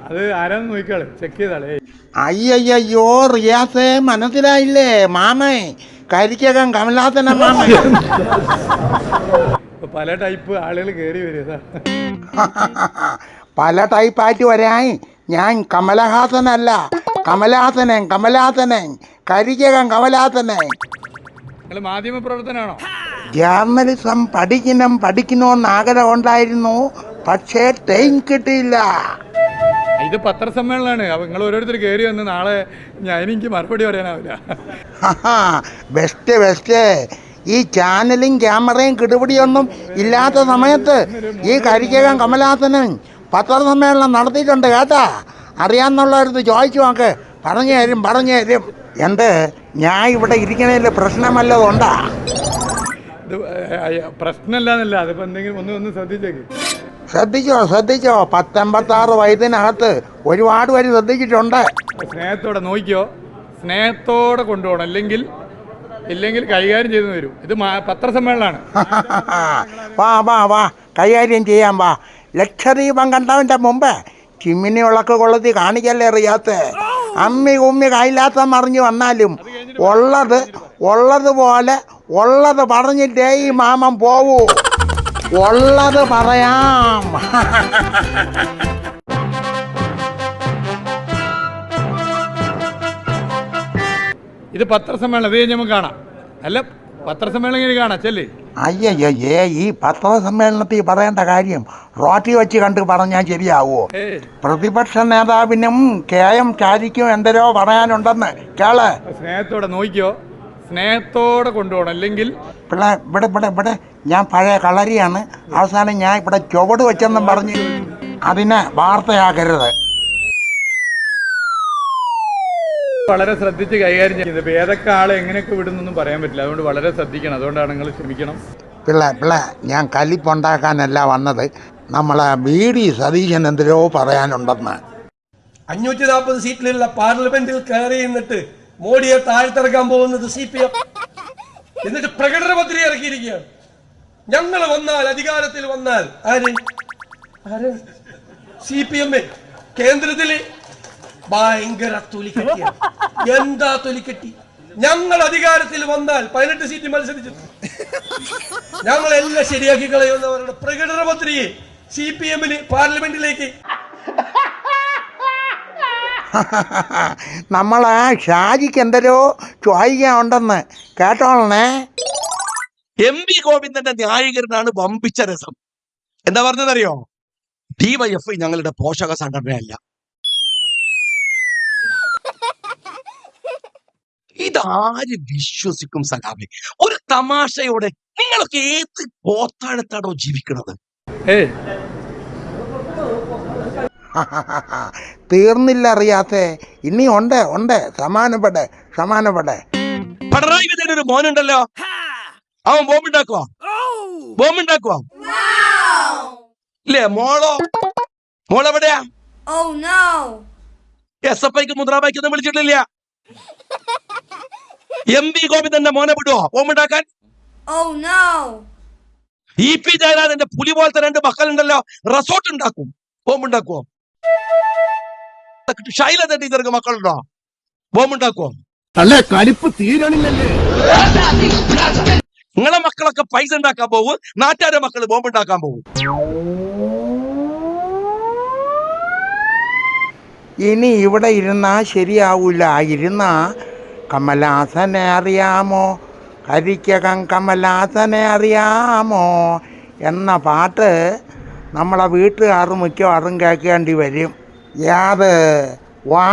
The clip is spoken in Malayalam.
അത് ആരാന്ന് നോക്കിയാള്, ചെക്ക് ചെയ്താളേ. അയ്യോ റിയാസേ, മനസ്സിലായില്ലേ? മാമേ, കരിക്കകം കമലാസന മാമ. പല ടൈപ്പ് ആളുകൾ കയറി വരിക. പല ടൈപ്പായിട്ട് വരാൻ ഞാൻ കമലഹാസനല്ല, കമലാസനൻ കരിക്കകം കമലാസനൻ. നിങ്ങൾ മാധ്യമ പ്രവർത്തനാണോ? ജേർണലിസം പഠിക്കണമെന്ന് ആഗ്രഹം ഉണ്ടായിരുന്നു, പക്ഷേ ടൈം കിട്ടിയില്ല. ഇത് പത്രസമ്മേളനമാണ്. അപ്പം നിങ്ങൾ ഓരോരുത്തർ കയറി വന്ന് നാളെ എനിക്ക് മറുപടി പറയാനാവില്ല. ബെസ്റ്റ്. ഈ ചാനലും ക്യാമറയും കിടുപിടിയൊന്നും ഇല്ലാത്ത സമയത്ത് ഈ കരിക്കകം കമലാസനൻ പത്രസമ്മേളനം നടത്തിയിട്ടുണ്ട് കേട്ടാ. അറിയാമെന്നുള്ളവരടുത്ത് ചോദിച്ചു നോക്ക്, പറഞ്ഞു തരും. എന്ത് ഞാൻ ഇവിടെ ഇരിക്കണതിൽ പ്രശ്നമല്ലതുണ്ടാ? ഇത് പ്രശ്നമല്ല, അതിപ്പോൾ എന്തെങ്കിലും ഒന്ന് ശ്രദ്ധിച്ചേക്ക്. ശ്രദ്ധിച്ചോ 56 വയസ്സിനകത്ത് ഒരുപാട് പേര് ശ്രദ്ധിച്ചിട്ടുണ്ട്. സ്നേഹത്തോടെ നോക്കിയോ, സ്നേഹത്തോടെ കൊണ്ടുപോകണം, ഇല്ലെങ്കിൽ കൈകാര്യം ചെയ്തു വരും. ഇത് പത്രസമ്മേളനമാണ്. വാ കൈകാര്യം ചെയ്യാൻ വാ. ലക്ഷദ്വീപം കണ്ടവൻ്റെ മുമ്പ് ചിമ്മിനി ഉളക്ക് കൊളുത്തി കാണിക്കല്ലേ റിയാത്ത്. അമ്മി കുമ്മി കൈലാത്ത മറിഞ്ഞു വന്നാലും ഉള്ളതുപോലെ ഉള്ളത് പറഞ്ഞിട്ടേ ഈ മാമൻ പോവൂ. ഉള്ളത് പറയാം. ഇത് പത്രസമ്മേളനം, ഇത് നമുക്ക് കാണാം. അല്ല, പത്രസമ്മേളനം കാണാം. ചെല്ലേ. അയ്യയ്യേ, ഈ പത്രസമ്മേളനത്തിൽ പറയേണ്ട കാര്യം റോട്ടി വെച്ച് കണ്ട് പറഞ്ഞാൽ ശരിയാവോ? പ്രതിപക്ഷ നേതാവിനും KM ഷാജിക്കും എന്തരോ പറയാനുണ്ടെന്ന് കേള്. സ്നേഹത്തോടെ നോക്കിയോ, സ്നേഹത്തോടെ കൊണ്ടുപോകണം, ഇവിടെ ഞാൻ പഴയ കളരിയാണ്. അവസാനം ഞാൻ ഇവിടെ ചുവട് വെച്ചെന്നും പറഞ്ഞ് അതിനെ വാർത്തയാക്കരുത്. വളരെ ശ്രദ്ധിച്ച് കൈകാര്യം ചെയ്യുന്നത്. ഇപ്പം ഏതൊക്കെ ആളെ എങ്ങനെയൊക്കെ വിടുന്നൊന്നും പറയാൻ പറ്റില്ല, അതുകൊണ്ട് വളരെ ശ്രദ്ധിക്കണം. അതുകൊണ്ടാണ് നിങ്ങൾ ക്ഷമിക്കണം. പിള്ള ഞാൻ കലിപ്പുണ്ടാക്കാനല്ല വന്നത്. നമ്മളെ BD സതീശൻ എന്തിനോ പറയാനുണ്ടെന്ന്. 540 സീറ്റിലുള്ള പാർലമെന്റിൽ കയറി നിന്നിട്ട് മോഡിയെ താഴ്ത്തിറക്കാൻ പോകുന്നത് CPM, എന്നിട്ട് പ്രകടന പത്രിക ഇറക്കിയിരിക്കുകയാണ്. ഞങ്ങൾ അധികാരത്തിൽ വന്നാൽ ആര് CPM കേന്ദ്രത്തില് ഭയങ്കര തൊലിക്കെട്ടിയാണ്. എന്താ തൊലിക്കെട്ടി? ഞങ്ങൾ അധികാരത്തിൽ വന്നാൽ 18 സീറ്റ് മത്സരിച്ചിട്ട് ഞങ്ങളെല്ലാം ശരിയാക്കി കളയുന്നവരുടെ പ്രകടന പത്രിക CPM-ന് പാർലമെന്റിലേക്ക്. നമ്മളെ ഷാജിക്ക് എന്തരോ ചോദിക്കാനുണ്ടെന്ന് കേട്ടോളണേ. MV ഗോവിന്ദന്റെ ന്യായീകരണമാണ് വമ്പിച്ച രസം. എന്താ പറഞ്ഞതറിയോ? DYFI ഞങ്ങളുടെ പോഷക സംഘടനയല്ല. ഇതാര് വിശ്വസിക്കും സഖാവേ? ഒരു തമാശയോടെ നിങ്ങളൊക്കെ ഏത് പോത്താഴത്താണോ ജീവിക്കണത്? തീർന്നില്ല അറിയാത്തെ, ഇനി ഉണ്ട്. സമാനപ്പെടെ. പിണറായി വിജയൻ ഒരു മോനുണ്ടല്ലോ, അവൻ ബോംബുണ്ടാക്കുവാ ഇല്ലേ? മോളെവിടെയാ? SFIക്ക് മുദ്രാവാക്യൊന്നും വിളിച്ചിട്ടില്ല. MV ഗോവിന്ദന്റെ മോനെ വിടുവോ ബോംബുണ്ടാക്കാൻ? EP ജയരാജന്റെ പുലി പോലത്തെ 2 മക്കളുണ്ടല്ലോ, റിസോർട്ട് ഉണ്ടാക്കും, ബോംബുണ്ടാക്കുവോ? ശൈലജ ടീച്ചർക്ക് മക്കളുണ്ടോ, ബോംബുണ്ടാക്കുവോ? നിങ്ങളെ മക്കളൊക്കെ പൈസ ഉണ്ടാക്കാൻ പോകും, നാട്ടുകാരുടെ മക്കള് ബോംബുണ്ടാക്കാൻ പോകും. ഇനി ഇവിടെ ഇരുന്നാ ശരിയാവൂല. കമലാസനെ അറിയാമോ, കരിക്കകം കമലാസനെ അറിയാമോ എന്ന പാട്ട് നമ്മളെ വീട്ടുകാർ മിക്കവാറും കേൾക്കേണ്ടി വരും. യാത് വാ